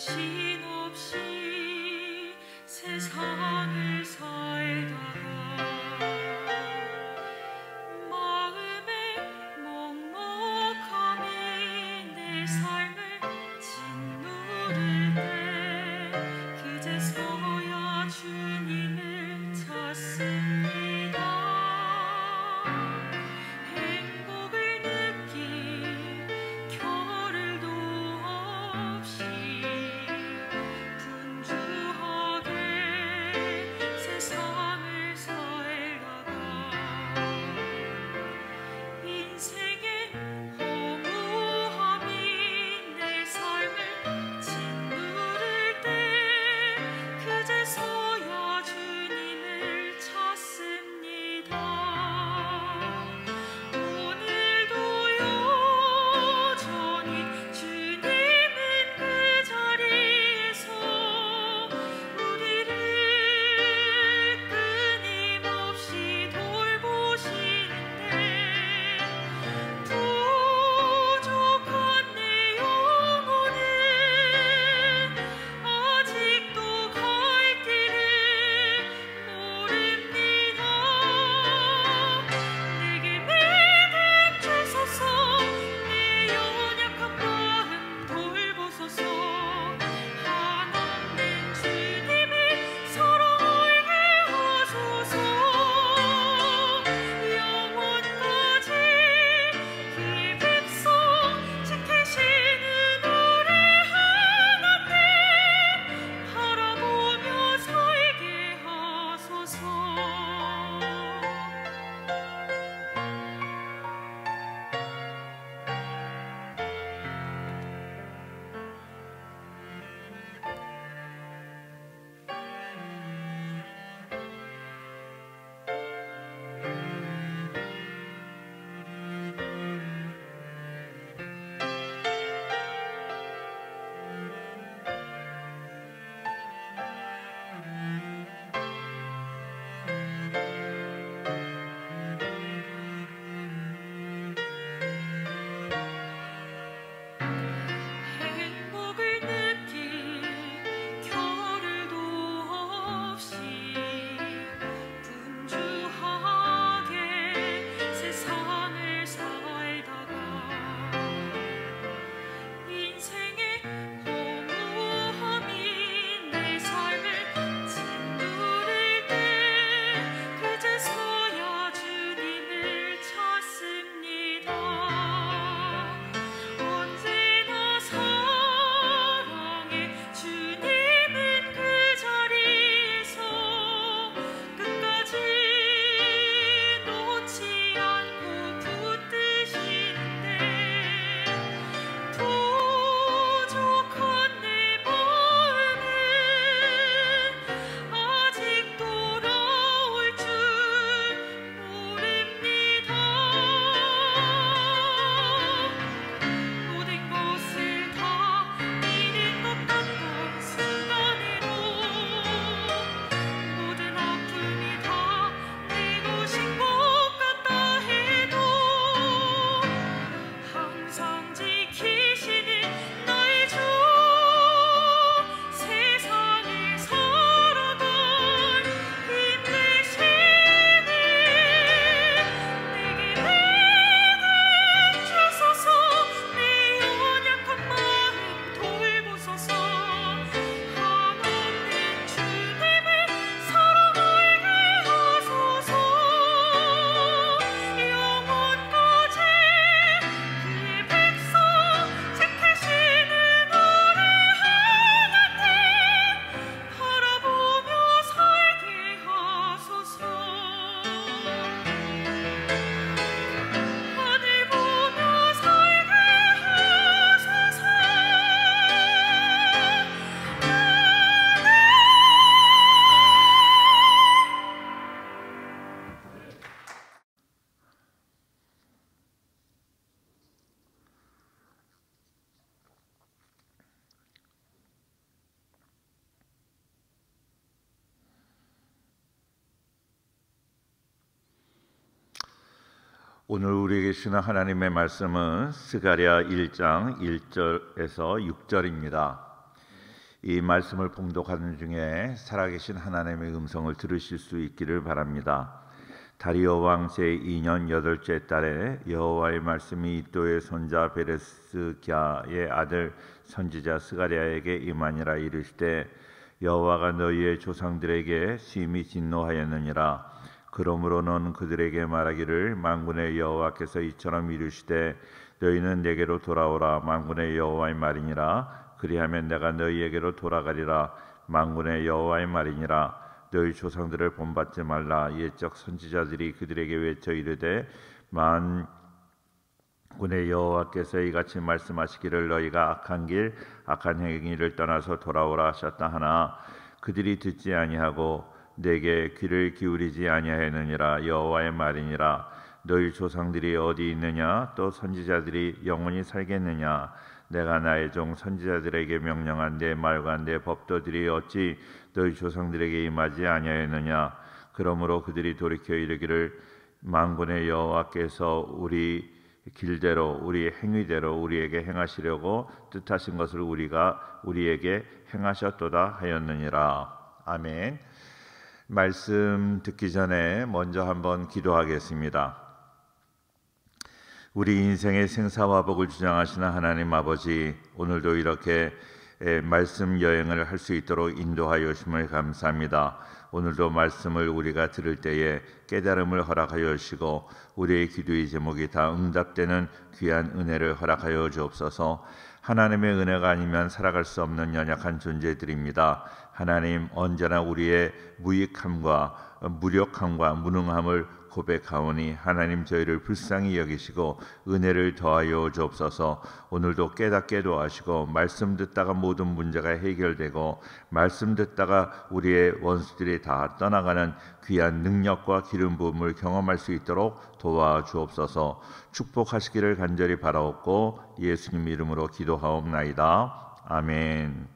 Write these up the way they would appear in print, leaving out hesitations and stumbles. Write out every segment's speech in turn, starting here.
정신없이 세상을 살다가 마음의 먹먹함이 내 삶을 짓누를 때 그제서야 주님을 찾습니다. 행복을 느낄 겨를도 없이 분주하게 세상을 살다가 인생의 허무함이 내 삶을 짓누를 때 그제서야 주님을 찾습니다. 오늘도 여전히 주님은 그 자리에서 우리를 끊임없이 돌보시는데 부족한 내 영혼은 아직도 갈 길을 모릅니다. 내게 믿음 주소서, 내 연약한 마음 돌보소서. 한없는 주님이 사랑하게 하소서. 영원까지 그의 백성 지키시는 우리 하나님 바라보며 살게 하소서. 행복을 느낄 겨를도 없이 분주하게 세상을 살다가 인생의 허무함이 내 삶을 짓누를 때 그제서야 주님을 찾습니다. 언제나 사랑해 주님은 그 자리에서 끝까지 놓지 않고 붙드시는데 부족한 내 마음은 아직 돌아올 줄 모릅니다. 모든 것을 다 잃은 것 같던 순간에도 모든 아픔이 다 내 것인 것 같다 해도 항상 지키시는 나의 주 세상을 살아갈 힘 되시네. 내게 믿음 주소서, 내 연약한 마음 돌보소서. 한없는 주님을 사랑하게 하소서. 영원까지 그의 백성 지키시는 우리 하나님 바라보며 살게 하소서. 하늘 보며 살게 하소서. 오늘 우리에게 주시는 하나님의 말씀은 스가랴 1장 1절에서 6절입니다. 이 말씀을 봉독하는 중에 살아계신 하나님의 음성을 들으실 수 있기를 바랍니다. 다리오 왕 제2년 8째 달에 여호와의 말씀이 이도의 손자 베레스기야의 아들 선지자 스가랴에게 임하니라. 이르시되 여호와가 너희의 조상들에게 심히 진노하였느니라. 그러므로 너는 그들에게 말하기를 만군의 여호와께서 이처럼 이르시되 너희는 내게로 돌아오라. 만군의 여호와의 말이니라. 그리하면 내가 너희에게로 돌아가리라. 만군의 여호와의 말이니라. 너희 조상들을 본받지 말라. 옛적 선지자들이 그들에게 외쳐 이르되 만군의 여호와께서 이같이 말씀하시기를 너희가 악한 길 악한 행위를 떠나서 돌아오라 하셨다 하나 그들이 듣지 아니하고 내게 귀를 기울이지 아니하였느니라. 여호와의 말이니라. 너희 조상들이 어디 있느냐? 또 선지자들이 영원히 살겠느냐? 내가 나의 종 선지자들에게 명령한 내 말과 내 법도들이 어찌 너희 조상들에게 임하지 아니하였느냐? 그러므로 그들이 돌이켜 이르기를 만군의 여호와께서 우리 길대로 우리 행위대로 우리에게 행하시려고 뜻하신 것을 우리에게 행하셨도다 하였느니라. 아멘. 말씀 듣기 전에 먼저 한번 기도하겠습니다. 우리 인생의 생사와 복을 주장하시는 하나님 아버지, 오늘도 이렇게 말씀 여행을 할 수 있도록 인도하여 주심을 감사합니다. 오늘도 말씀을 우리가 들을 때에 깨달음을 허락하여 주시고 우리의 기도의 제목이 다 응답되는 귀한 은혜를 허락하여 주옵소서. 하나님의 은혜가 아니면 살아갈 수 없는 연약한 존재들입니다. 하나님, 언제나 우리의 무익함과 무력함과 무능함을 고백하오니 하나님 저희를 불쌍히 여기시고 은혜를 더하여 주옵소서. 오늘도 깨닫게 도와주시고 말씀 듣다가 모든 문제가 해결되고 말씀 듣다가 우리의 원수들이 다 떠나가는 귀한 능력과 기름 부음을 경험할 수 있도록 도와주옵소서. 축복하시기를 간절히 바라옵고 예수님 이름으로 기도하옵나이다. 아멘.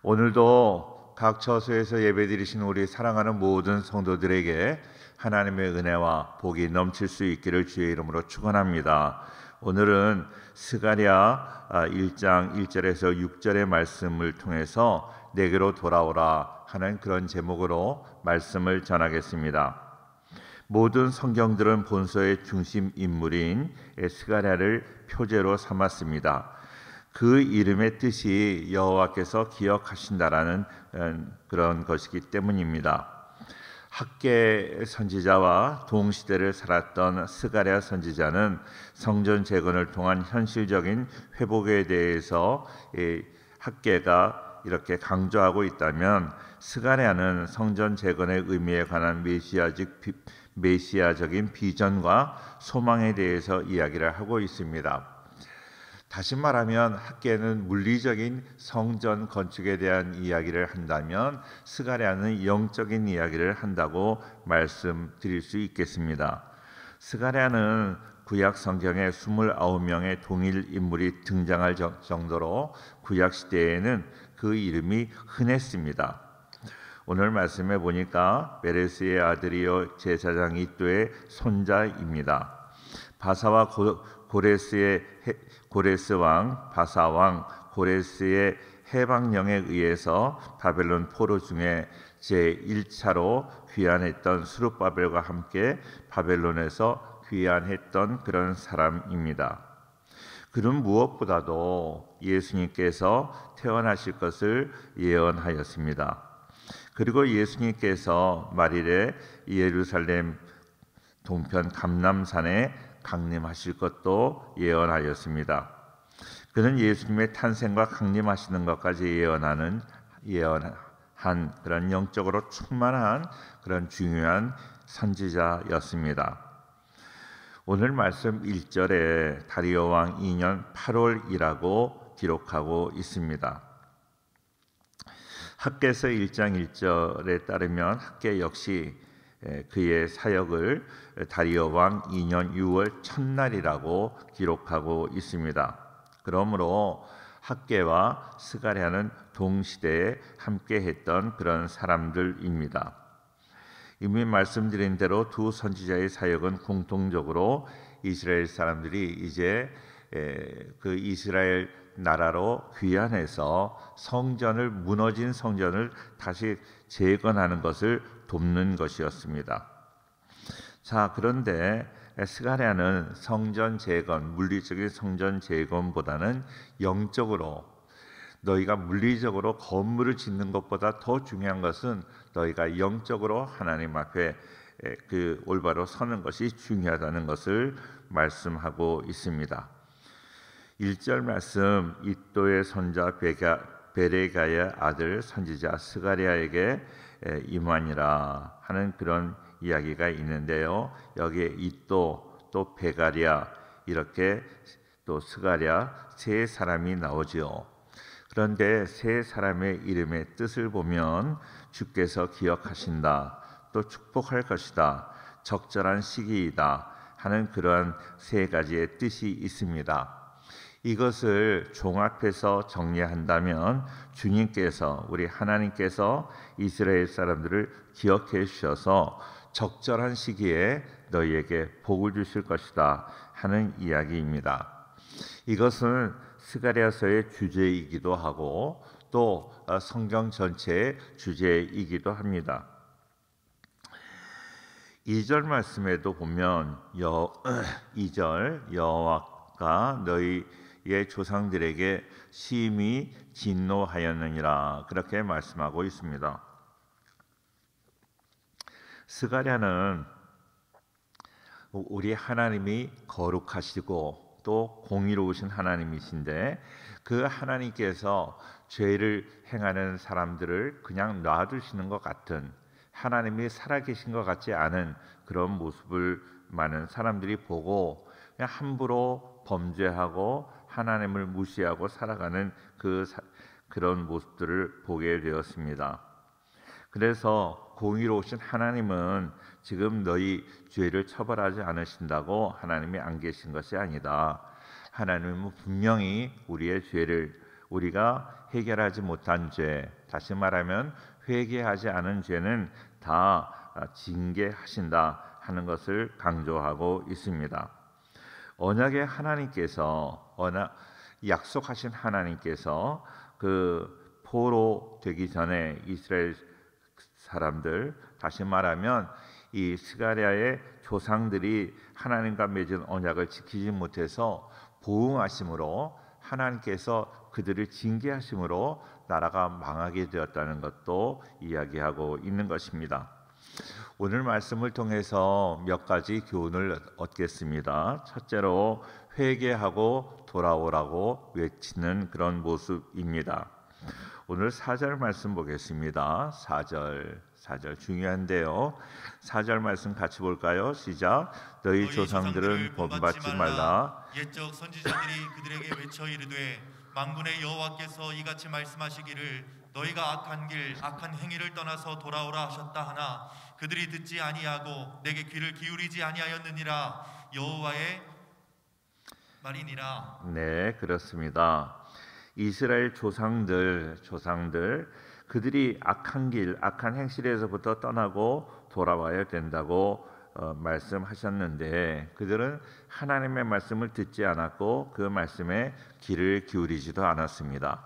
오늘도 각 처소에서 예배드리신 우리 사랑하는 모든 성도들에게 하나님의 은혜와 복이 넘칠 수 있기를 주의 이름으로 축원합니다. 오늘은 스가랴 1장 1절에서 6절의 말씀을 통해서 내게로 돌아오라 하는 그런 제목으로 말씀을 전하겠습니다. 모든 성경들은 본서의 중심 인물인 스가랴를 표제로 삼았습니다. 그 이름의 뜻이 여호와께서 기억하신다라는 그런 것이기 때문입니다. 학개 선지자와 동시대를 살았던 스가랴 선지자는 성전 재건을 통한 현실적인 회복에 대해서 학개가 이렇게 강조하고 있다면 스가랴는 성전 재건의 의미에 관한 메시아적인 비전과 소망에 대해서 이야기를 하고 있습니다. 다시 말하면 학개는 물리적인 성전 건축에 대한 이야기를 한다면 스가랴는 영적인 이야기를 한다고 말씀드릴 수 있겠습니다. 스가랴는 구약 성경에 29명의 동일 인물이 등장할 정도로 구약 시대에는 그 이름이 흔했습니다. 오늘 말씀에 보니까 베레스의 아들이요 제사장 이도의 손자입니다. 바사와 고레스 왕, 바사 왕 고레스의 해방령에 의해서 바벨론 포로 중에 제1차로 귀환했던 스룹바벨과 함께 바벨론에서 귀환했던 그런 사람입니다. 그는 무엇보다도 예수님께서 태어나실 것을 예언하였습니다. 그리고 예수님께서 말일에 예루살렘 동편 감람산에 강림하실 것도 예언하였습니다. 그는 예수님의 탄생과 강림하시는 것까지 예언한 그런 영적으로 충만한 그런 중요한 선지자였습니다. 오늘 말씀 1절에 다리오 왕 2년 8월이라고 기록하고 있습니다. 학개서 1장 1절에 따르면 학개 역시 그의 사역을 다리오 왕 2년 6월 첫날이라고 기록하고 있습니다. 그러므로 학개와 스가랴는 동시대에 함께했던 그런 사람들입니다. 이미 말씀드린 대로 두 선지자의 사역은 공통적으로 이스라엘 사람들이 이제 그 이스라엘 나라로 귀환해서 성전을 무너진 성전을 다시 재건하는 것을 돕는 것이었습니다. 자, 그런데 스가랴는 성전 재건, 물리적인 성전 재건보다는 영적으로 너희가 물리적으로 건물을 짓는 것보다 더 중요한 것은 너희가 영적으로 하나님 앞에 그 올바로 서는 것이 중요하다는 것을 말씀하고 있습니다. 1절 말씀, 이또의 손자 베레가의 아들 선지자 스가랴에게 임하니라 하는 그런 이야기가 있는데요. 여기에 이또 또 베가랴 이렇게 또 스가랴 세 사람이 나오죠. 그런데 세 사람의 이름의 뜻을 보면 주께서 기억하신다, 또 축복할 것이다, 적절한 시기이다 하는 그러한 세 가지의 뜻이 있습니다. 이것을 종합해서 정리한다면 주님께서, 우리 하나님께서 이스라엘 사람들을 기억해 주셔서 적절한 시기에 너희에게 복을 주실 것이다 하는 이야기입니다. 이것은 스가랴서의 주제이기도 하고 또 성경 전체의 주제이기도 합니다. 2절 말씀에도 보면 2절 여호와가 너희의 조상들에게 심히 진노하였느니라 그렇게 말씀하고 있습니다. 스가랴는 우리 하나님이 거룩하시고 또 공의로우신 하나님이신데 그 하나님께서 죄를 행하는 사람들을 그냥 놔두시는 것 같은, 하나님이 살아계신 것 같지 않은 그런 모습을 많은 사람들이 보고 그냥 함부로 범죄하고 하나님을 무시하고 살아가는 그런 모습들을 보게 되었습니다. 그래서 공의로우신 하나님은 지금 너희 죄를 처벌하지 않으신다고 하나님이 안 계신 것이 아니다. 하나님은 분명히 우리의 죄를, 우리가 해결하지 못한 죄, 다시 말하면 회개하지 않은 죄는 다 징계하신다 하는 것을 강조하고 있습니다. 언약의 하나님께서, 약속하신 하나님께서 그 포로 되기 전에 이스라엘 사람들, 다시 말하면 이 스가랴의 조상들이 하나님과 맺은 언약을 지키지 못해서 보응하심으로 하나님께서 그들을 징계하심으로 나라가 망하게 되었다는 것도 이야기하고 있는 것입니다. 오늘 말씀을 통해서 몇 가지 교훈을 얻겠습니다. 첫째로 회개하고 돌아오라고 외치는 그런 모습입니다. 오늘 4절 말씀 보겠습니다. 4절 중요한데요. 4절 말씀 같이 볼까요? 시작. 너희 조상들은 본받지 말라. 옛적 선지자들이 그들에게 외쳐 이르되 만군의 여호와께서 이같이 말씀하시기를 너희가 악한 길 악한 행위를 떠나서 돌아오라 하셨다 하나 그들이 듣지 아니하고 내게 귀를 기울이지 아니하였느니라. 여호와의 말이니라. 네, 그렇습니다. 이스라엘 조상들 그들이 악한 길, 악한 행실에서부터 떠나고 돌아와야 된다고 말씀하셨는데 그들은 하나님의 말씀을 듣지 않았고 그 말씀에 귀를 기울이지도 않았습니다.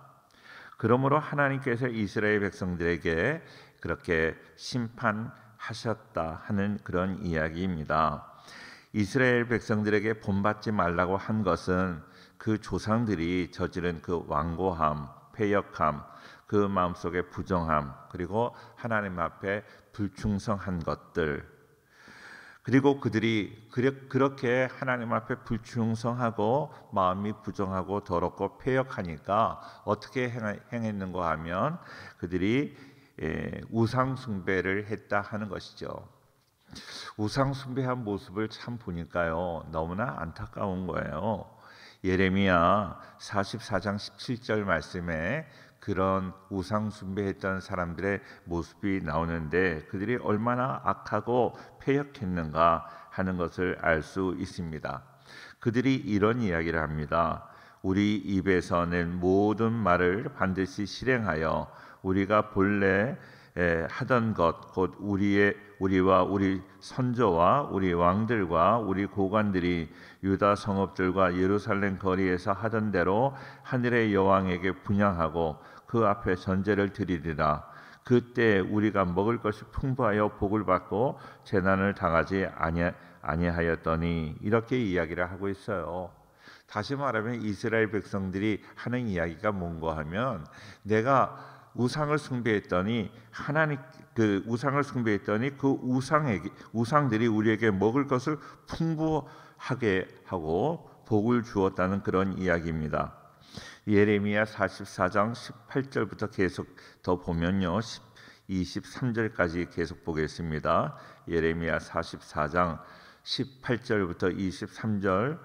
그러므로 하나님께서 이스라엘 백성들에게 그렇게 심판하셨다 하는 그런 이야기입니다. 이스라엘 백성들에게 본받지 말라고 한 것은 그 조상들이 저지른 그 완고함, 패역함, 그 마음속의 부정함, 그리고 하나님 앞에 불충성한 것들, 그리고 그들이 그렇게 하나님 앞에 불충성하고 마음이 부정하고 더럽고 패역하니까 어떻게 행했는가 하면 그들이 우상 숭배를 했다 하는 것이죠. 우상 숭배한 모습을 참 보니까요 너무나 안타까운 거예요. 예레미야 44장 17절 말씀에 그런 우상 숭배했던 사람들의 모습이 나오는데 그들이 얼마나 악하고 패역했는가 하는 것을 알 수 있습니다. 그들이 이런 이야기를 합니다. 우리 입에서 낸 모든 말을 반드시 실행하여 우리가 본래 하던 것 곧 우리와 우리 선조와 우리 왕들과 우리 고관들이 유다 성읍들과 예루살렘 거리에서 하던 대로 하늘의 여왕에게 분향하고 그 앞에 전제를 드리리라. 그때 우리가 먹을 것이 풍부하여 복을 받고 재난을 당하지 아니하였더니 이렇게 이야기를 하고 있어요. 다시 말하면 이스라엘 백성들이 하는 이야기가 뭔가 하면 내가 우상을 숭배했더니 그 우상들이 우리에게 먹을 것을 풍부하게 하고 복을 주었다는 그런 이야기입니다. 예레미야 44장 18절부터 계속 더 보면요, 23절까지 계속 보겠습니다. 예레미야 44장 18절부터 23절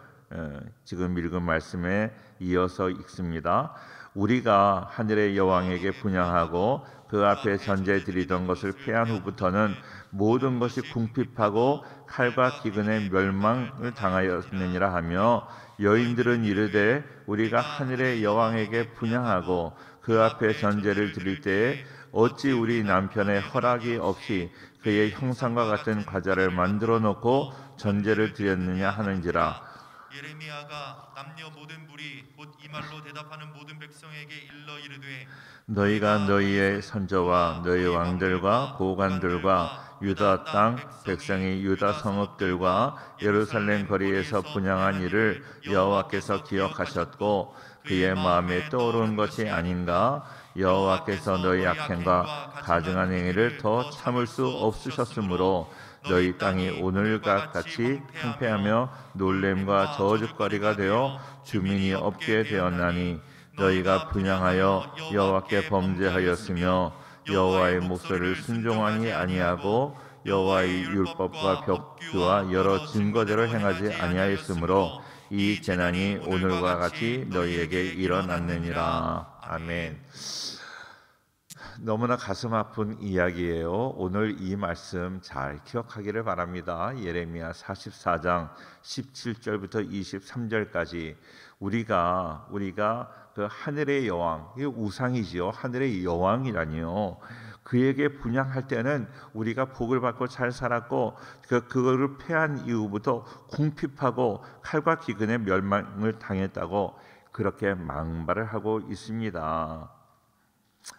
지금 읽은 말씀에 이어서 읽습니다. 우리가 하늘의 여왕에게 분향하고 그 앞에 전제 드리던 것을 패한 후부터는 모든 것이 궁핍하고 칼과 기근의 멸망을 당하였느니라 하며 여인들은 이르되 우리가 하늘의 여왕에게 분향하고 그 앞에 전제를 드릴 때에 어찌 우리 남편의 허락이 없이 그의 형상과 같은 과자를 만들어 놓고 전제를 드렸느냐 하는지라. 예레미야가 남녀 모든 무리 곧 이 말로 대답하는 모든 백성에게 일러 이르되 너희가 너희의 선조와 너희 왕들과 고관들과 유다 땅 백성이 유다 성읍들과 예루살렘 거리에서 분향한 일을 여호와께서 기억하셨고 그의 마음에 떠오른 것이 아닌가. 여호와께서 너희 악행과 가증한 행위를 더 참을 수 없으셨으므로 너희 땅이 오늘과 같이 황폐하며 놀램과 저주거리가 되어 주민이 없게 되었나니 너희가 분향하여 여호와께 범죄하였으며 여호와의 목소리를 순종하니 아니하고 여호와의 율법과 벽주와 여러 증거대로 행하지 아니하였으므로 이 재난이 오늘과 같이 너희에게 일어났느니라. 아멘. 너무나 가슴 아픈 이야기예요. 오늘 이 말씀 잘 기억하기를 바랍니다. 예레미야 44장 17절부터 23절까지 우리가 그 하늘의 여왕, 이 우상이지요. 하늘의 여왕이라니요. 그에게 분향할 때는 우리가 복을 받고 잘 살았고 그거를 패한 이후부터 궁핍하고 칼과 기근의 멸망을 당했다고 그렇게 망발을 하고 있습니다.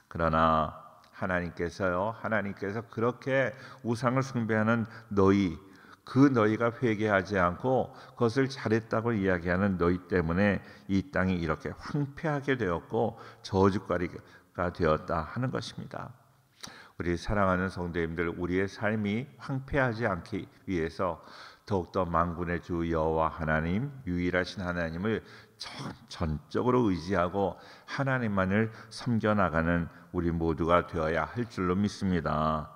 그러나 하나님께서 그렇게 우상을 숭배하는 너희가 회개하지 않고 그것을 잘했다고 이야기하는 너희 때문에 이 땅이 이렇게 황폐하게 되었고 저주거리가 되었다 하는 것입니다. 우리 사랑하는 성도님들, 우리의 삶이 황폐하지 않기 위해서 더욱더 만군의 주 여호와 하나님, 유일하신 하나님을 전적으로 의지하고 하나님만을 섬겨나가는 우리 모두가 되어야 할 줄로 믿습니다.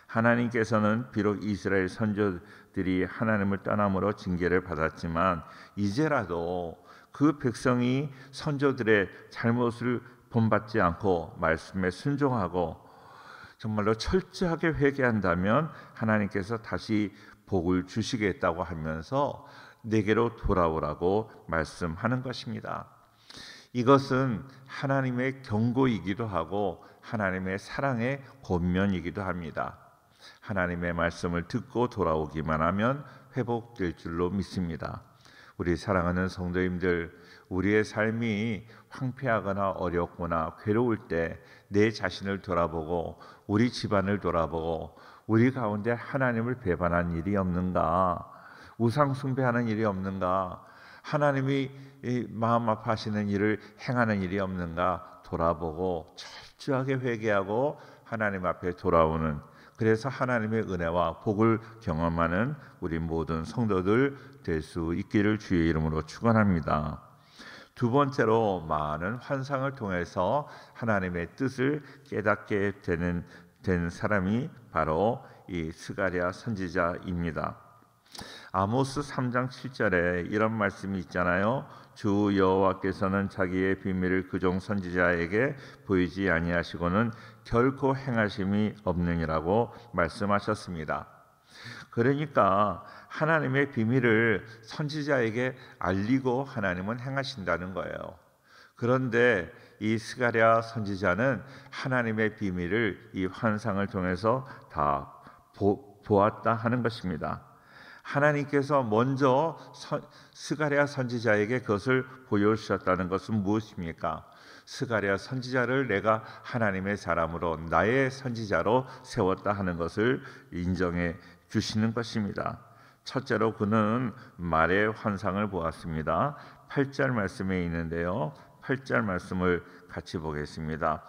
하나님께서는 비록 이스라엘 선조들이 하나님을 떠남으로 징계를 받았지만 이제라도 그 백성이 선조들의 잘못을 본받지 않고 말씀에 순종하고 정말로 철저하게 회개한다면 하나님께서 다시 복을 주시겠다고 하면서 내게로 돌아오라고 말씀하는 것입니다. 이것은 하나님의 경고이기도 하고 하나님의 사랑의 권면이기도 합니다. 하나님의 말씀을 듣고 돌아오기만 하면 회복될 줄로 믿습니다. 우리 사랑하는 성도님들, 우리의 삶이 황폐하거나 어렵거나 괴로울 때 내 자신을 돌아보고 우리 집안을 돌아보고 우리 가운데 하나님을 배반한 일이 없는가? 우상 숭배하는 일이 없는가? 하나님이 마음 아파하시는 일을 행하는 일이 없는가? 돌아보고 철저하게 회개하고 하나님 앞에 돌아오는, 그래서 하나님의 은혜와 복을 경험하는 우리 모든 성도들 될 수 있기를 주의 이름으로 축원합니다. 두 번째로, 많은 환상을 통해서 하나님의 뜻을 깨닫게 된 사람이 바로 이 스가랴 선지자입니다. 아모스 3장 7절에 이런 말씀이 있잖아요. 주 여호와께서는 자기의 비밀을 그종 선지자에게 보이지 아니하시고는 결코 행하심이 없느니라고 말씀하셨습니다. 그러니까 하나님의 비밀을 선지자에게 알리고 하나님은 행하신다는 거예요. 그런데 이 스가랴 선지자는 하나님의 비밀을 이 환상을 통해서 다 보았다 하는 것입니다. 하나님께서 먼저 스가랴 선지자에게 그것을 보여주셨다는 것은 무엇입니까? 스가랴 선지자를 내가 하나님의 사람으로 나의 선지자로 세웠다 하는 것을 인정해 주시는 것입니다. 첫째로 그는 말의 환상을 보았습니다. 8절 말씀에 있는데요. 8절 말씀을 같이 보겠습니다.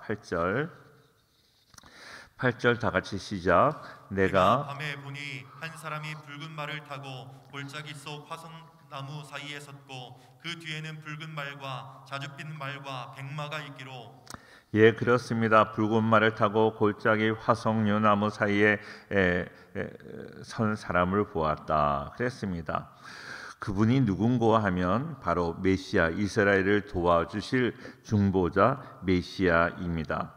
8절 다 같이 시작. 내가 밤에 보니 한 사람이 붉은 말을 타고 골짜기 속 화성나무 사이에 섰고 그 뒤에는 붉은 말과 자줏빛 말과 백마가 있기로. 예, 그렇습니다. 붉은 말을 타고 골짜기 화석류나무 사이에 선 사람을 보았다 그랬습니다. 그분이 누군가 하면 바로 메시아, 이스라엘을 도와주실 중보자 메시아입니다.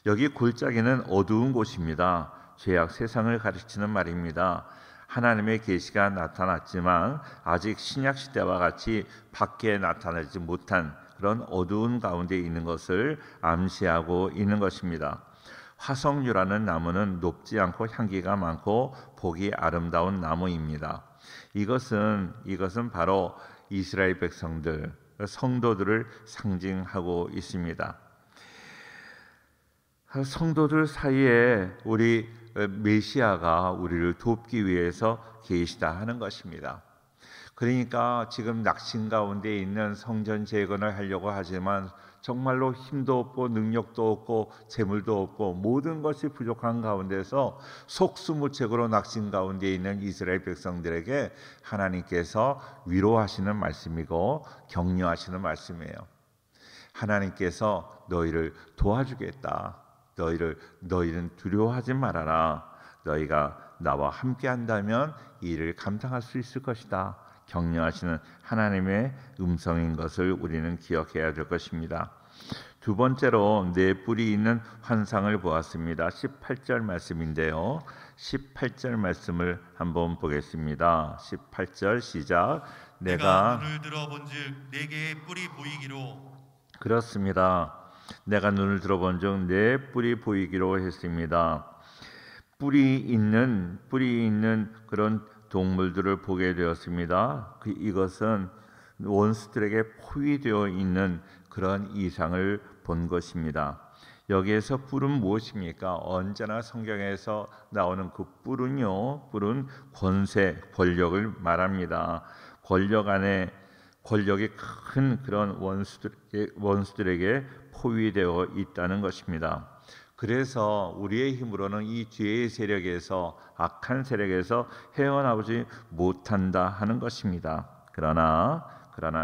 여기 골짜기는 어두운 곳입니다. 죄악 세상을 가르치는 말입니다. 하나님의 계시가 나타났지만 아직 신약 시대와 같이 밖에 나타나지 못한 그런 어두운 가운데 있는 것을 암시하고 있는 것입니다. 화석류라는 나무는 높지 않고 향기가 많고 보기 아름다운 나무입니다. 이것은 바로 이스라엘 백성들, 성도들을 상징하고 있습니다. 성도들 사이에 우리 메시아가 우리를 돕기 위해서 계시다 하는 것입니다. 그러니까 지금 낙심 가운데 있는 성전 재건을 하려고 하지만 정말로 힘도 없고 능력도 없고 재물도 없고 모든 것이 부족한 가운데서 속수무책으로 낙심 가운데 있는 이스라엘 백성들에게 하나님께서 위로하시는 말씀이고 격려하시는 말씀이에요. 하나님께서 너희를 도와주겠다. 너희는 두려워하지 말아라. 너희가 나와 함께 한다면 이 일을 감당할 수 있을 것이다. 격려하시는 하나님의 음성인 것을 우리는 기억해야 될 것입니다. 두 번째로 네 뿔이 있는 환상을 보았습니다. 18절 말씀인데요. 18절 말씀을 한번 보겠습니다. 18절 시작. 내가 눈을 들어본즉 네 개의 뿔이 보이기로. 그렇습니다. 내가 눈을 들어본즉 네 뿔이 보이기로 했습니다. 뿔이 있는 그런 동물들을 보게 되었습니다. 이것은 원수들에게 포위되어 있는 그런 이상을 본 것입니다. 여기에서 뿔은 무엇입니까? 언제나 성경에서 나오는 그 뿔은 권세, 권력을 말합니다. 권력이 큰 그런 원수들에게 포위되어 있다는 것입니다. 그래서 우리의 힘으로는 이 죄의 세력에서, 악한 세력에서 헤어나오지 못한다 하는 것입니다. 그러나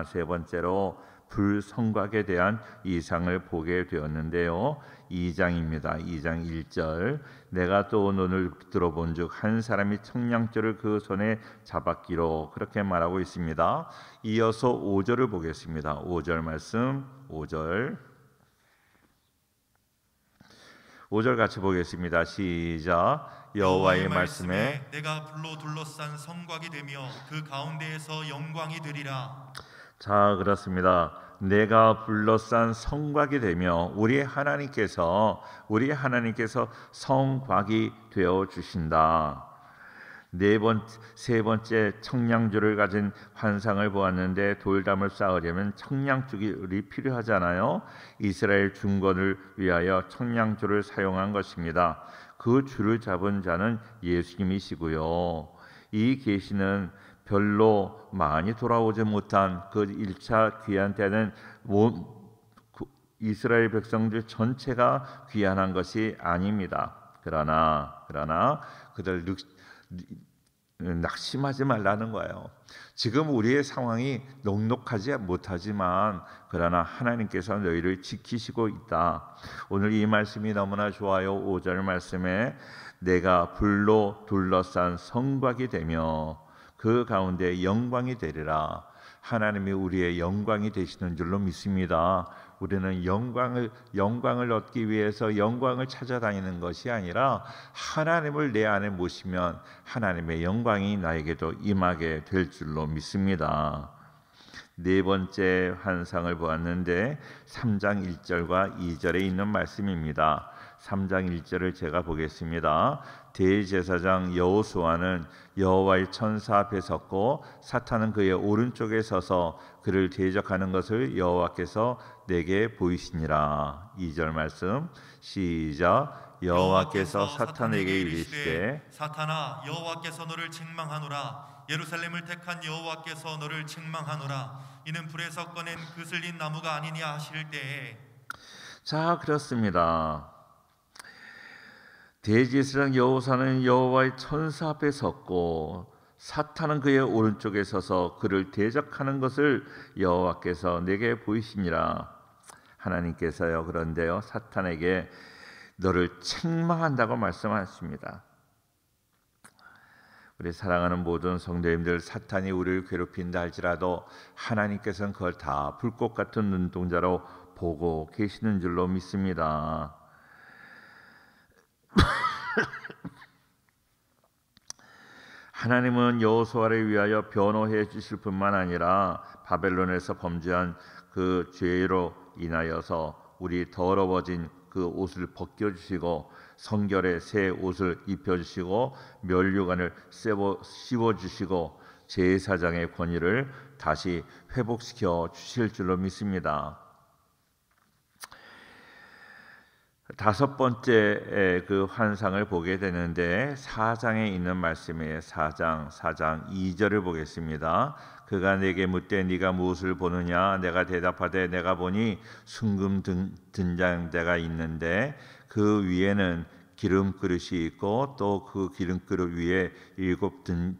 세 번째로 불성곽에 대한 이상을 보게 되었는데요. 2장입니다. 2장 1절. 내가 또 눈을 들어본즉 한 사람이 청량줄을 그 손에 잡았기로, 그렇게 말하고 있습니다. 이어서 5절을 보겠습니다. 5절 말씀. 5절 같이 보겠습니다. 시작. 여호와의 말씀에 내가 불로 둘러싼 성곽이 되며 그 가운데에서 영광이 되리라. 자, 그렇습니다. 내가 둘러싼 성곽이 되며 우리 하나님께서 성곽이 되어 주신다. 세 번째 청량줄을 가진 환상을 보았는데 돌담을 쌓으려면 청량줄이 필요하잖아요. 이스라엘 중건을 위하여 청량줄을 사용한 것입니다. 그 줄을 잡은 자는 예수님이시고요. 이 계시는 별로 많이 돌아오지 못한 그 1차 귀환 때는 이스라엘 백성들 전체가 귀환한 것이 아닙니다. 그러나 그들 낙심하지 말라는 거예요. 지금 우리의 상황이 녹록하지 못하지만 그러나 하나님께서 너희를 지키시고 있다. 오늘 이 말씀이 너무나 좋아요. 5절 말씀에 내가 불로 둘러싼 성곽이 되며 그 가운데 영광이 되리라. 하나님이 우리의 영광이 되시는 줄로 믿습니다. 우리는 영광을 얻기 위해서 영광을 찾아다니는 것이 아니라 하나님을 내 안에 모시면 하나님의 영광이 나에게도 임하게 될 줄로 믿습니다. 네 번째 환상을 보았는데 3장 1절과 2절에 있는 말씀입니다. 3장 1절을 제가 보겠습니다. 대제사장 여호수아는 여호와의 천사 앞에 섰고 사탄은 그의 오른쪽에 서서 그를 대적하는 것을 여호와께서 내게 보이시니라. 2절 말씀 시작. 여호와께서 사탄에게 이르시되 사탄아 여호와께서 너를 책망하노라. 예루살렘을 택한 여호와께서 너를 책망하노라. 이는 불에서 꺼낸 그슬린 나무가 아니냐 하실 때에. 자, 그렇습니다. 대제사장 여호수아는 여호와의 천사 앞에 섰고 사탄은 그의 오른쪽에 서서 그를 대적하는 것을 여호와께서 내게 보이시니라. 하나님께서요, 그런데요, 사탄에게 너를 책망한다고 말씀하십니다. 우리 사랑하는 모든 성도님들, 사탄이 우리를 괴롭힌다 할지라도 하나님께서는 그걸 다 불꽃 같은 눈동자로 보고 계시는 줄로 믿습니다. 하나님은 여호수아를 위하여 변호해 주실 뿐만 아니라 바벨론에서 범죄한 그 죄로 인하여서 우리 더러워진 그 옷을 벗겨주시고 성결의 새 옷을 입혀주시고 면류관을 씌워주시고 제사장의 권위를 다시 회복시켜 주실 줄로 믿습니다. 다섯 번째 그 환상을 보게 되는데 4장에 있는 말씀이에요. 4장 2절을 보겠습니다. 그가 내게 묻되 네가 무엇을 보느냐? 내가 대답하되 내가 보니 순금 등잔대가 있는데 그 위에는 기름 그릇이 있고 또 그 기름 그릇 위에 7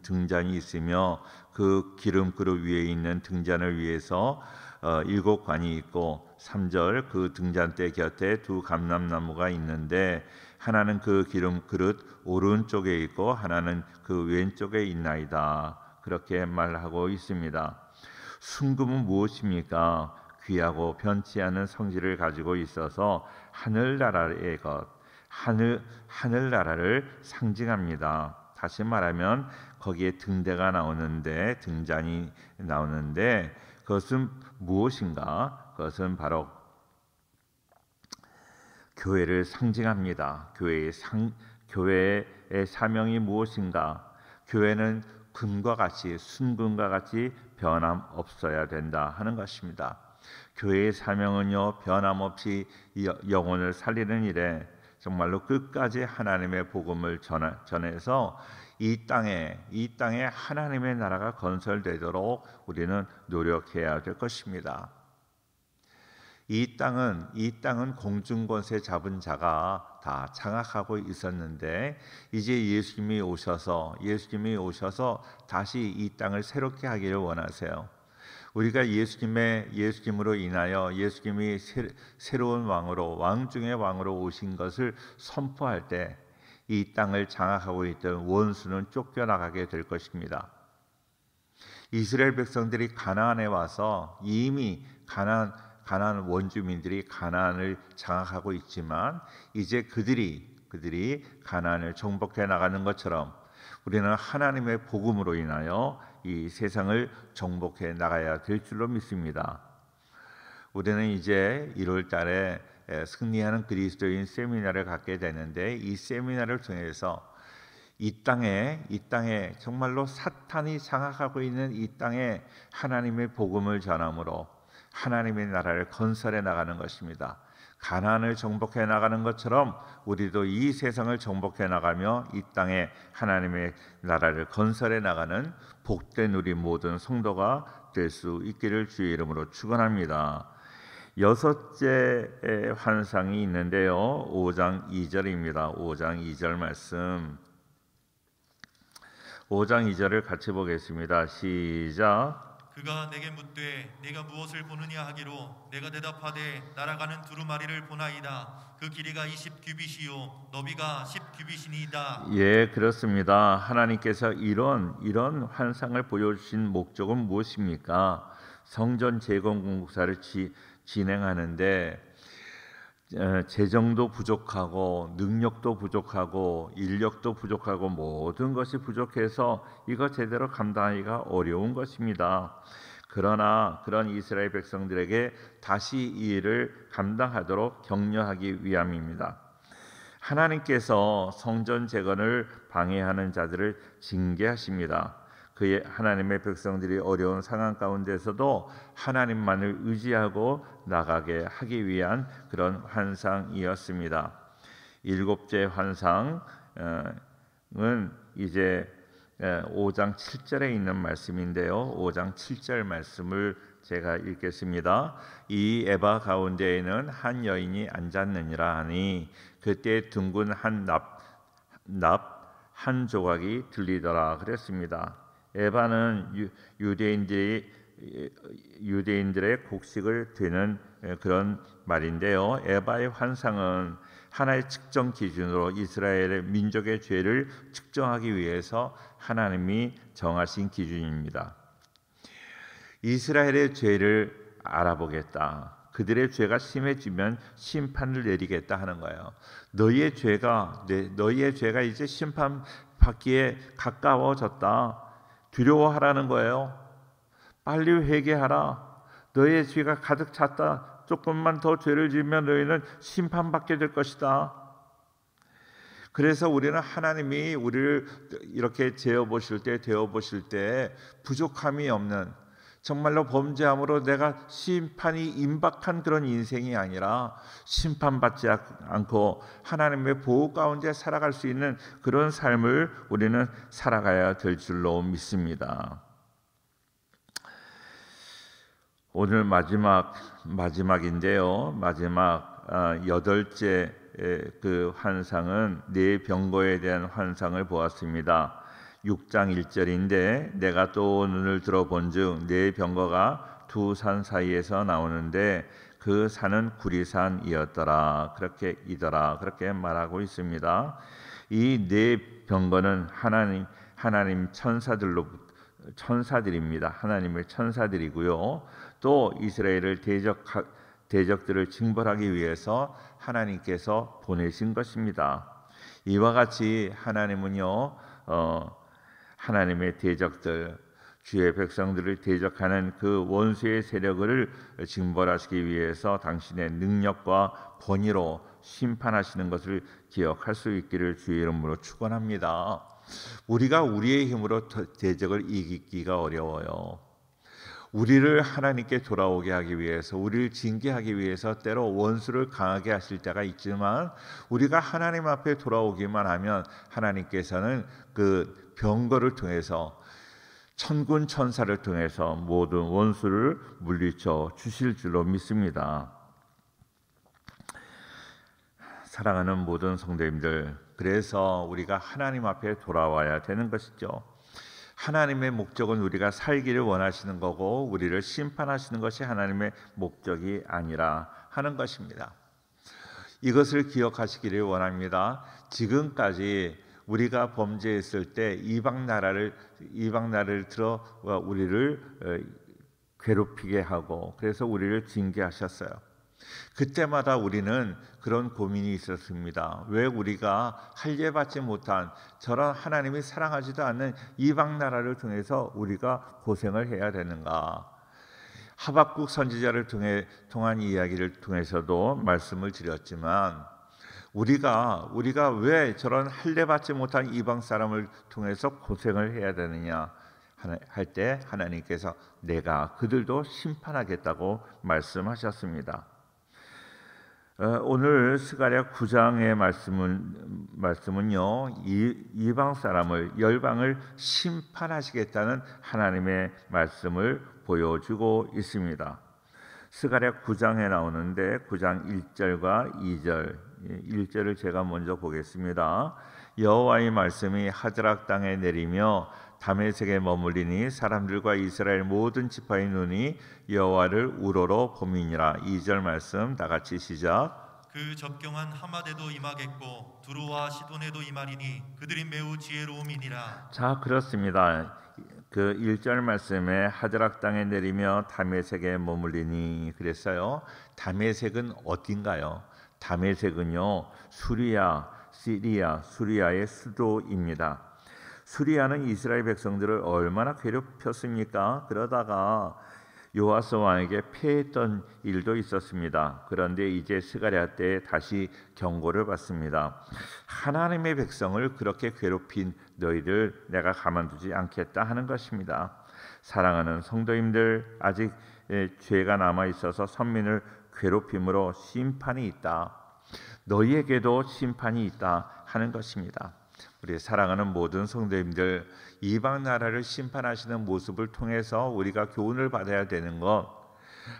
등잔이 있으며 그 기름 그릇 위에 있는 등잔을 위해서 7 관이 있고 3절 그 등잔대 곁에 2 감람나무가 있는데 하나는 그 기름 그릇 오른쪽에 있고 하나는 그 왼쪽에 있나이다. 그렇게 말하고 있습니다. 순금은 무엇입니까? 귀하고 변치 않은 성질을 가지고 있어서 하늘나라의 것, 하늘나라를 상징합니다. 다시 말하면 거기에 등대가 나오는데 등잔이 나오는데 그것은 무엇인가? 그것은 바로 교회를 상징합니다. 교회의 사명이 무엇인가? 교회는 금과 같이 순금과 같이 변함없어야 된다 하는 것입니다. 교회의 사명은요, 변함없이 영혼을 살리는 일에 정말로 끝까지 하나님의 복음을 전해서 이 땅에 하나님의 나라가 건설되도록 우리는 노력해야 될 것입니다. 이 땅은 공중권세 잡은 자가 다 장악하고 있었는데 이제 예수님이 오셔서 다시 이 땅을 새롭게 하기를 원하세요. 우리가 예수님으로 인하여 예수님이 새로운 왕으로 왕 중의 왕으로 오신 것을 선포할 때 이 땅을 장악하고 있던 원수는 쫓겨나가게 될 것입니다. 이스라엘 백성들이 가나안에 와서 이미 가나안 원주민들이 가나안을 장악하고 있지만 이제 그들이 가나안을 정복해 나가는 것처럼 우리는 하나님의 복음으로 인하여 이 세상을 정복해 나가야 될 줄로 믿습니다. 우리는 이제 1월 달에 승리하는 그리스도인 세미나를 갖게 되는데 이 세미나를 통해서 이 땅에 정말로 사탄이 장악하고 있는 이 땅에 하나님의 복음을 전함으로 하나님의 나라를 건설해 나가는 것입니다. 가나안을 정복해 나가는 것처럼 우리도 이 세상을 정복해 나가며 이 땅에 하나님의 나라를 건설해 나가는 복된 우리 모든 성도가 될 수 있기를 주의 이름으로 축원합니다. 여섯째 환상이 있는데요. 5장 2절입니다. 5장 2절 말씀. 5장 2절을 같이 보겠습니다. 시작. 그가 내게 묻되 네가 무엇을 보느냐 하기로 내가 대답하되 날아가는 두루마리를 보나이다. 그 길이가 20규빗이요 너비가 10규빗이니이다. 예, 그렇습니다. 하나님께서 이런 환상을 보여주신 목적은 무엇입니까? 성전 재건 공사를 진행하는데 재정도 부족하고 능력도 부족하고 인력도 부족하고 모든 것이 부족해서 이거 제대로 감당하기가 어려운 것입니다. 그러나 그런 이스라엘 백성들에게 다시 이 일을 감당하도록 격려하기 위함입니다. 하나님께서 성전 재건을 방해하는 자들을 징계하십니다. 그의 하나님의 백성들이 어려운 상황 가운데서도 하나님만을 의지하고 나가게 하기 위한 그런 환상이었습니다. 일곱째 환상은 이제 5장 7절에 있는 말씀인데요. 5장 7절 말씀을 제가 읽겠습니다. 이 에바 가운데에는 한 여인이 앉았느니라 하니 그때 둥근 한 납 한 조각이 들리더라 그랬습니다. 에바는 유대인들의 곡식을 되는 그런 말인데요. 에바의 환상은 하나의 측정 기준으로 이스라엘의 민족의 죄를 측정하기 위해서 하나님이 정하신 기준입니다. 이스라엘의 죄를 알아보겠다. 그들의 죄가 심해지면 심판을 내리겠다 하는 거예요. 너희의 죄가 이제 심판받기에 가까워졌다. 두려워하라는 거예요. 빨리 회개하라. 너희의 죄가 가득 찼다. 조금만 더 죄를 지으면 너희는 심판받게 될 것이다. 그래서 우리는 하나님이 우리를 이렇게 되어 보실 때 부족함이 없는, 정말로 범죄함으로 내가 심판이 임박한 그런 인생이 아니라 심판받지 않고 하나님의 보호 가운데 살아갈 수 있는 그런 삶을 우리는 살아가야 될 줄로 믿습니다. 오늘 마지막인데요. 마지막 8째 그 환상은 네 병거에 대한 환상을 보았습니다. 6장 1절인데 내가 또 눈을 들어본즉 네 병거가 두 산 사이에서 나오는데 그 산은 구리산이었더라. 그렇게 말하고 있습니다. 이 네 병거는 하나님 천사들입니다. 하나님의 천사들이고요. 또 이스라엘을 대적들을 징벌하기 위해서 하나님께서 보내신 것입니다. 이와 같이 하나님은요, 하나님의 대적들, 주의 백성들을 대적하는 그 원수의 세력을 징벌하시기 위해서 당신의 능력과 권위로 심판하시는 것을 기억할 수 있기를 주의 이름으로 축원합니다. 우리가 우리의 힘으로 대적을 이기기가 어려워요. 우리를 하나님께 돌아오게 하기 위해서, 우리를 징계하기 위해서 때로 원수를 강하게 하실 때가 있지만 우리가 하나님 앞에 돌아오기만 하면 하나님께서는 그 병거를 통해서, 천군 천사를 통해서 모든 원수를 물리쳐 주실 줄로 믿습니다. 사랑하는 모든 성도님들, 그래서 우리가 하나님 앞에 돌아와야 되는 것이죠. 하나님의 목적은 우리가 살기를 원하시는 거고 우리를 심판하시는 것이 하나님의 목적이 아니라 하는 것입니다. 이것을 기억하시기를 원합니다. 지금까지 우리가 범죄했을 때 이방 나라를 들어 우리를 괴롭히게 하고 그래서 우리를 징계하셨어요. 그때마다 우리는 그런 고민이 있었습니다. 왜 우리가 할례받지 못한 저런 하나님이 사랑하지도 않는 이방 나라를 통해서 우리가 고생을 해야 되는가? 하박국 선지자를 통한 이야기를 통해서도 말씀을 드렸지만 우리가 왜 저런 할례받지 못한 이방 사람을 통해서 고생을 해야 되느냐 할 때 하나님께서 내가 그들도 심판하겠다고 말씀하셨습니다. 오늘 스가랴 9장의 말씀은요, 이방 사람을, 열방을 심판하시겠다는 하나님의 말씀을 보여주고 있습니다. 스가랴 9장에 나오는데 9장 1절과 2절, 1절을 제가 먼저 보겠습니다. 여호와의 말씀이 하드락 땅에 내리며 다메섹에 머물리니 사람들과 이스라엘 모든 지파의 눈이 여호와를 우러러 봄이니라. 2절 말씀 다 같이 시작. 그 접경한 하마데도 임하겠고 두루와 시돈에도 임하리니 그들이 매우 지혜로움이니라. 자, 그렇습니다. 그 1절 말씀에 하드락 땅에 내리며 다메섹에 머물리니 그랬어요. 다메섹은 어딘가요? 다메섹은요, 수리아의 수도입니다. 수리아는 이스라엘 백성들을 얼마나 괴롭혔습니까? 그러다가 요아스 왕에게 패했던 일도 있었습니다. 그런데 이제 스가랴 때에 다시 경고를 받습니다. 하나님의 백성을 그렇게 괴롭힌 너희를 내가 가만두지 않겠다 하는 것입니다. 사랑하는 성도님들, 아직 죄가 남아 있어서 선민을 괴롭힘으로 심판이 있다. 너희에게도 심판이 있다 하는 것입니다. 우리 사랑하는 모든 성도님들, 이방 나라를 심판하시는 모습을 통해서 우리가 교훈을 받아야 되는 것,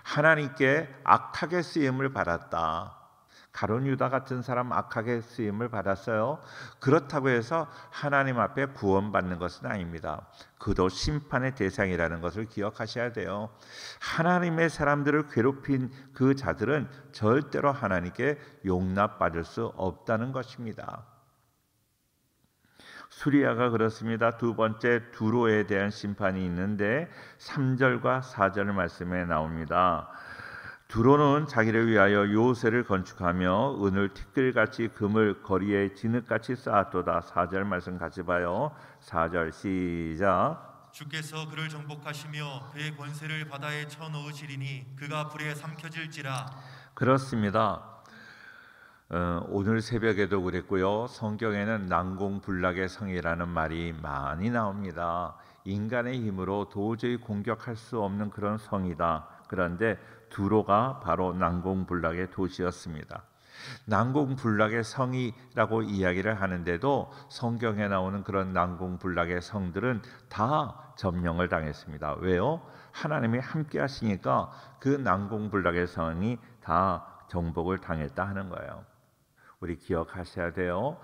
하나님께 악하게 쓰임을 받았다. 가룟 유다 같은 사람 악하게 쓰임을 받았어요. 그렇다고 해서 하나님 앞에 구원받는 것은 아닙니다. 그도 심판의 대상이라는 것을 기억하셔야 돼요. 하나님의 사람들을 괴롭힌 그 자들은 절대로 하나님께 용납받을 수 없다는 것입니다. 수리아가 그렇습니다. 두 번째 두로에 대한 심판이 있는데 3절과 4절 말씀에 나옵니다. 두로는 자기를 위하여 요새를 건축하며 은을 티끌같이 금을 거리에 진흙같이 쌓았도다. 4절 말씀 같이 봐요. 4절 시작. 주께서 그를 정복하시며 그의 권세를 바다에 쳐넣으시리니 그가 불에 삼켜질지라. 그렇습니다. 오늘 새벽에도 그랬고요. 성경에는 난공불락의 성이라는 말이 많이 나옵니다. 인간의 힘으로 도저히 공격할 수 없는 그런 성이다. 그런데 두로가 바로 난공불락의 도시였습니다. 난공불락의 성이라고 이야기를 하는데도 성경에 나오는 그런 난공불락의 성들은 다 점령을 당했습니다. 왜요? 하나님이 함께 하시니까 그 난공불락의 성이 다 정복을 당했다 하는 거예요. 우리 기억하셔야 돼요.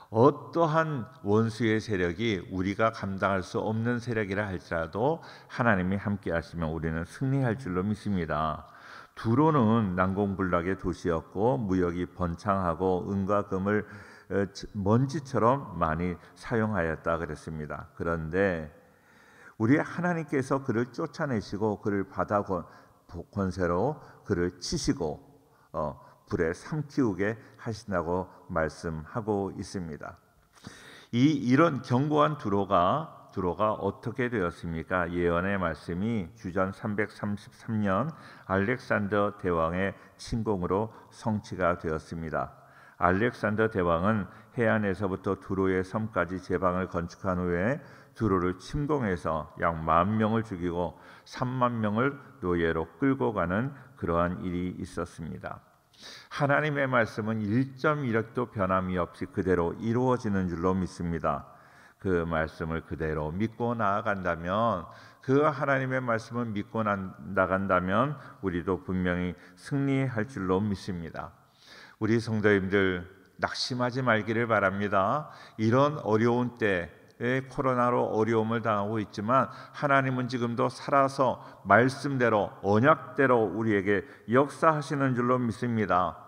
어떠한 원수의 세력이 우리가 감당할 수 없는 세력이라 할지라도 하나님이 함께 하시면 우리는 승리할 줄로 믿습니다. 두로는 난공불락의 도시였고 무역이 번창하고 은과 금을 먼지처럼 많이 사용하였다 그랬습니다. 그런데 우리 하나님께서 그를 쫓아내시고 그를 바다 권세로 그를 치시고 불에 삼키우게 하신다고 말씀하고 있습니다. 이런 견고한 두로가 어떻게 되었습니까? 예언의 말씀이 주전 333년 알렉산더 대왕의 침공으로 성취가 되었습니다. 알렉산더 대왕은 해안에서부터 두로의 섬까지 제방을 건축한 후에 두로를 침공해서 약 10,000명을 죽이고 30,000명을 노예로 끌고 가는 그러한 일이 있었습니다. 하나님의 말씀은 1.1획도 변함이 없이 그대로 이루어지는 줄로 믿습니다. 그 말씀을 그대로 믿고 나아간다면, 그 하나님의 말씀을 믿고 나간다면 우리도 분명히 승리할 줄로 믿습니다. 우리 성도님들 낙심하지 말기를 바랍니다. 이런 어려운 때에 코로나로 어려움을 당하고 있지만 하나님은 지금도 살아서 말씀대로 언약대로 우리에게 역사하시는 줄로 믿습니다.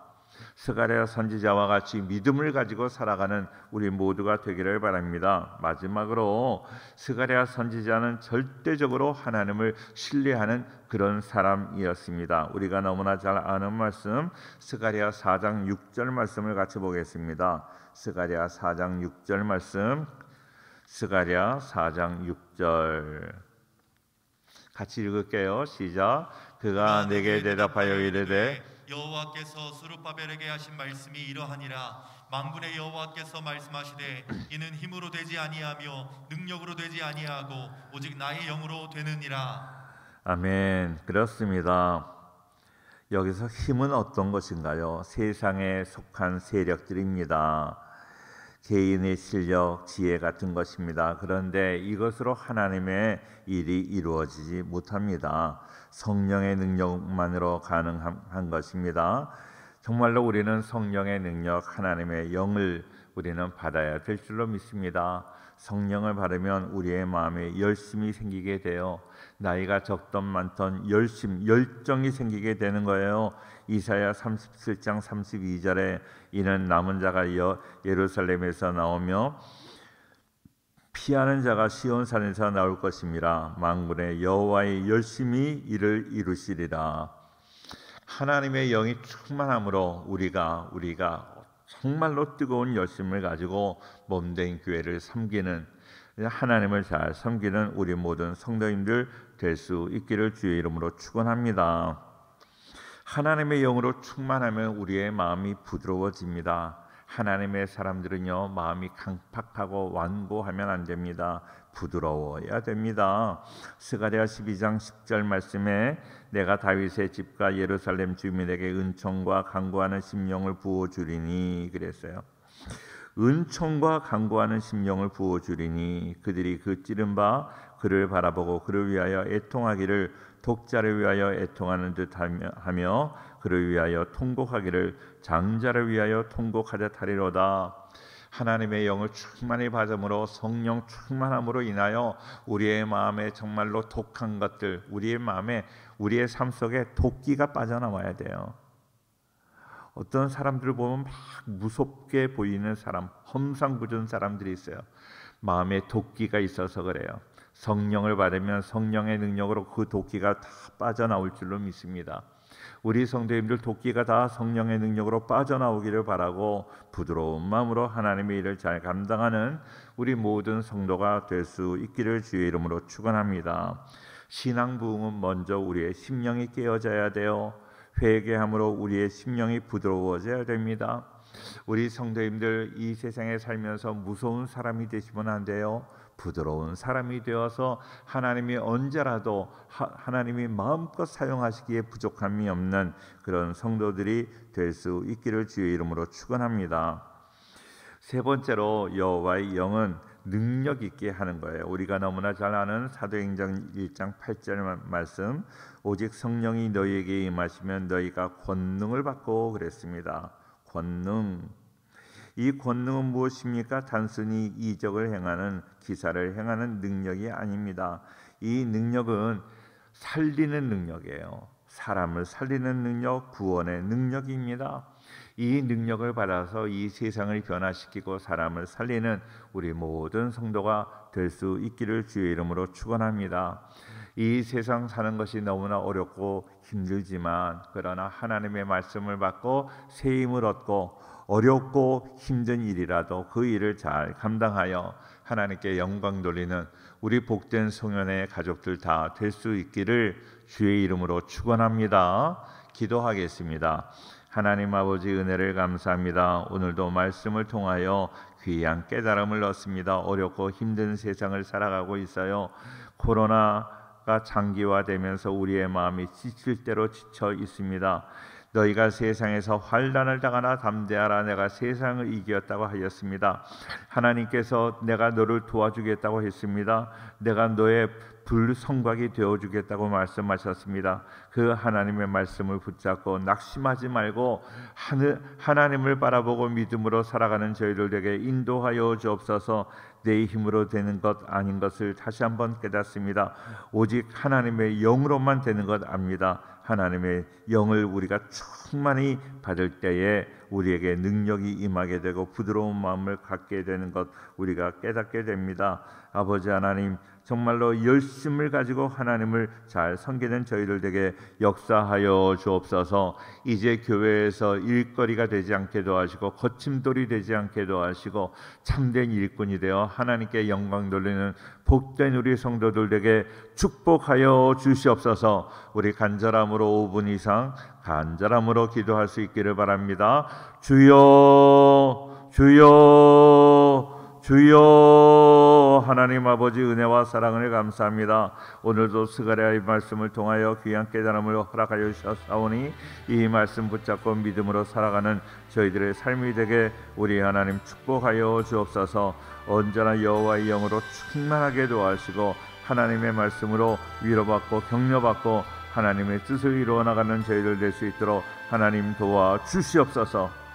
스가랴 선지자와 같이 믿음을 가지고 살아가는 우리 모두가 되기를 바랍니다. 마지막으로 스가랴 선지자는 절대적으로 하나님을 신뢰하는 그런 사람이었습니다. 우리가 너무나 잘 아는 말씀 스가랴 4장 6절 말씀을 같이 보겠습니다. 스가랴 4장 6절 말씀, 스가랴 4장 6절 같이 읽을게요. 시작. 그가 내게 대답하여 이르되 여호와께서 스룹바벨에게 하신 말씀이 이러하니라. 만군의 여호와께서 말씀하시되 이는 힘으로 되지 아니하며 능력으로 되지 아니하고 오직 나의 영으로 되느니라. 아멘. 그렇습니다. 여기서 힘은 어떤 것인가요? 세상에 속한 세력들입니다. 개인의 실력, 지혜 같은 것입니다. 그런데 이것으로 하나님의 일이 이루어지지 못합니다. 성령의 능력만으로 가능한 것입니다. 정말로 우리는 성령의 능력, 하나님의 영을 우리는 받아야 될 줄로 믿습니다. 성령을 받으면 우리의 마음에 열심이 생기게 돼요. 나이가 적던 많던 열정이 생기게 되는 거예요. 이사야 37장 32절에 이는 남은 자가 예루살렘에서 나오며 피하는 자가 시온산에서 나올 것임이라. 만군의 여호와의 열심히 이를 이루시리라. 하나님의 영이 충만함으로 우리가 정말로 뜨거운 열심을 가지고 몸된 교회를 섬기는 하나님을 잘 섬기는 우리 모든 성도님들 될 수 있기를 주의 이름으로 축원합니다. 하나님의 영으로 충만하면 우리의 마음이 부드러워집니다. 하나님의 사람들은요, 마음이 강팍하고 완고하면 안 됩니다. 부드러워야 됩니다. 스가랴 12장 10절 말씀에 내가 다윗의 집과 예루살렘 주민에게 은총과 간구하는 심령을 부어주리니 그랬어요. 은총과 간구하는 심령을 부어주리니 그들이 그 찌른 바 그를 바라보고 그를 위하여 애통하기를 독자를 위하여 애통하는 듯하며 그를 위하여 통곡하기를 장자를 위하여 통곡하듯 하리로다. 하나님의 영을 충만히 받음으로 성령 충만함으로 인하여 우리의 마음에 정말로 독한 것들, 우리의 마음에 우리의 삶 속에 도끼가 빠져나와야 돼요. 어떤 사람들을 보면 막 무섭게 보이는 사람, 험상궂은 사람들이 있어요. 마음에 도끼가 있어서 그래요. 성령을 받으면 성령의 능력으로 그 도끼가 다 빠져나올 줄로 믿습니다. 우리 성도님들 도끼가 다 성령의 능력으로 빠져나오기를 바라고 부드러운 마음으로 하나님의 일을 잘 감당하는 우리 모든 성도가 될 수 있기를 주의 이름으로 축원합니다. 신앙 부흥은 먼저 우리의 심령이 깨어져야 돼요. 회개함으로 우리의 심령이 부드러워져야 됩니다. 우리 성도님들 이 세상에 살면서 무서운 사람이 되시면 안 돼요. 부드러운 사람이 되어서 하나님이 언제라도 하나님이 마음껏 사용하시기에 부족함이 없는 그런 성도들이 될 수 있기를 주의 이름으로 축원합니다. 세 번째로 여호와의 영은 능력 있게 하는 거예요. 우리가 너무나 잘 아는 사도행전 1장 8절 말씀, 오직 성령이 너희에게 임하시면 너희가 권능을 받고 그랬습니다. 권능. 이 권능은 무엇입니까? 단순히 이적을 행하는, 기사를 행하는 능력이 아닙니다. 이 능력은 살리는 능력이에요. 사람을 살리는 능력, 구원의 능력입니다. 이 능력을 받아서 이 세상을 변화시키고 사람을 살리는 우리 모든 성도가 될 수 있기를 주의 이름으로 축원합니다. 이 세상 사는 것이 너무나 어렵고 힘들지만 그러나 하나님의 말씀을 받고 새 힘을 얻고 어렵고 힘든 일이라도 그 일을 잘 감당하여 하나님께 영광 돌리는 우리 복된 성현의 가족들 다 될 수 있기를 주의 이름으로 축원합니다. 기도하겠습니다. 하나님 아버지 은혜를 감사합니다. 오늘도 말씀을 통하여 귀한 깨달음을 얻습니다. 어렵고 힘든 세상을 살아가고 있어요. 코로나가 장기화되면서 우리의 마음이 지칠 대로 지쳐 있습니다. 너희가 세상에서 환난을 당하나 담대하라. 내가 세상을 이겼다고 하였습니다. 하나님께서 내가 너를 도와주겠다고 했습니다. 내가 너의 불성곽이 되어주겠다고 말씀하셨습니다. 그 하나님의 말씀을 붙잡고 낙심하지 말고 하나님을 바라보고 믿음으로 살아가는 저희들에게 인도하여 주옵소서. 내 힘으로 되는 것 아닌 것을 다시 한번 깨닫습니다. 오직 하나님의 영으로만 되는 것 압니다. 하나님의 영을 우리가 충만히 받을 때에 우리에게 능력이 임하게 되고 부드러운 마음을 갖게 되는 것 우리가 깨닫게 됩니다. 아버지 하나님, 정말로 열심을 가지고 하나님을 잘 섬기는 저희들에게 역사하여 주옵소서. 이제 교회에서 일거리가 되지 않게 도와주시고 거침돌이 되지 않게 도와주시고 참된 일꾼이 되어 하나님께 영광 돌리는 복된 우리 성도들에게 축복하여 주시옵소서. 우리 간절함으로 5분 이상 간절함으로 기도할 수 있기를 바랍니다. 주여, 주여, 주여. 하나님 아버지 은혜와 사랑을 감사합니다. 오늘도 스가랴의 말씀을 통하여 귀한 깨달음을 허락하여 주셨사오니 이 말씀 붙잡고 믿음으로 살아가는 저희들의 삶이 되게 우리 하나님 축복하여 주옵소서. 언제나 여호와의 영으로 충만하게 도와주시고 하나님의 말씀으로 위로받고 격려받고 하나님의 뜻을 이루어 나가는 저희들 될 수 있도록 하나님 도와 주시옵소서.